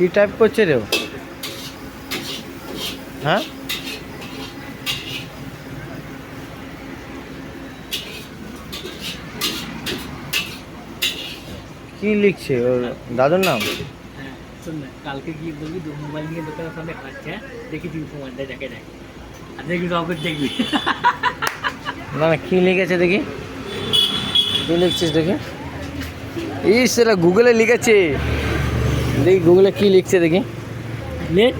কি টাইপ করছে রে ও? হ্যাঁ কি লিখছে ওর দাদুর নাম? হ্যাঁ শোন না, কালকে গিয়ে বলবি মোবাইল নিয়ে দোকানের সামনে খাচ্ছে, দেখি তুই মোবাইলটা দেখে দেখ, আর দেখবি সব দেখবি। না না কি লিখেছে দেখি, কি লিখছিস দেখি। এই সেটা গুগলে লিখেছে, দেখি গুগলে কি লিখছে দেখি, লেট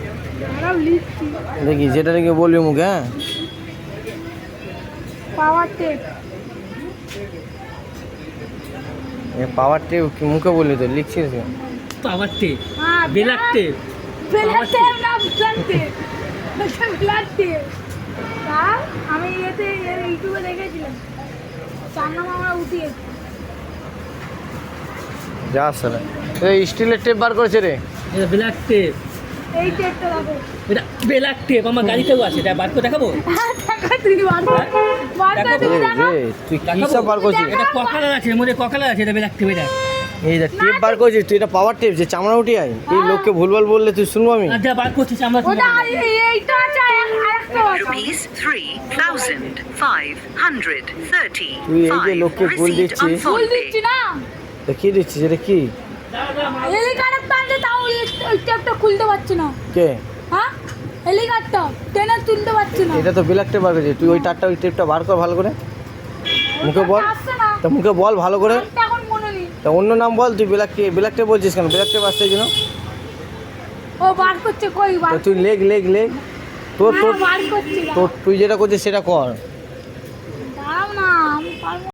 দেখি যেটা দেখি বলবি মুখে। হ্যাঁ পাওয়ার টেপ। পাওয়ার টেপ মুখে বললি তো, লিখছিস কেন? পাওয়ার টেপ, হ্যাঁ বেলার টেপ, ব্লাড টেপ না ব্লাড টেপ, ব্লাড টেপ। তা আমি এতে ইউটিউবে দেখেছিলাম, তার নাম আমরা উঠিয়েছি। যা সালা এই স্টিলের টেপ বার করেছে রে। এটা বেলার টেপ, এই টেপটা দেখো। এটা বেলার টেপ আমার গাড়িতেও আছে, এটা বার করে দেখাবো। হ্যাঁ দেখা তুই বার কর, বার করে তুমি দেখো। রে তুই কি সব বার করছিস? এটা ককালার আছে, এর মধ্যে ককালার আছে, এটা বেলার টেপ। এটা এই যে টেপ বার করছিস তুই, এটা পাওয়ার টেপ যে চামড়া উঠে আয়। এই লোককে ভুলভাল বললে তুই শুনবো আমি। আর যা বার করছিস আমরা ওটা এইটা আছে আরেকটা আছে। Rupees 3,535 তুই এই যে লোককে ভুল received দিচ্ছিস। on ভুল phone pay. দিচ্ছি না, তা কি দিচ্ছিস এটা কি? হেলিকপ্টার আছে তাও ওই টেপটা খুলতে পারছি না। কে? হ্যাঁ হেলিকপ্টার টেনে তুলতে পারছি না। এটা তো ব্ল্যাক টেপ বার করেছিস তুই, ওই তারটা ওই টেপটা বার কর ভালো করে মুখে বল। আসছে না, তা মুখে বল ভালো করে। নামটা এখন মনে নেই। তা অন্য নাম বল, তুই ব্ল্যাক টেপ বলছিস কেন? ব্ল্যাক টেপ আসছে জন্য ও বার করছে, কই বার? তা তুই লেগ তোর বার করছি। তোর তুই যেটা করছিস সেটা কর। দাঁড়াও না, আমি পারবো।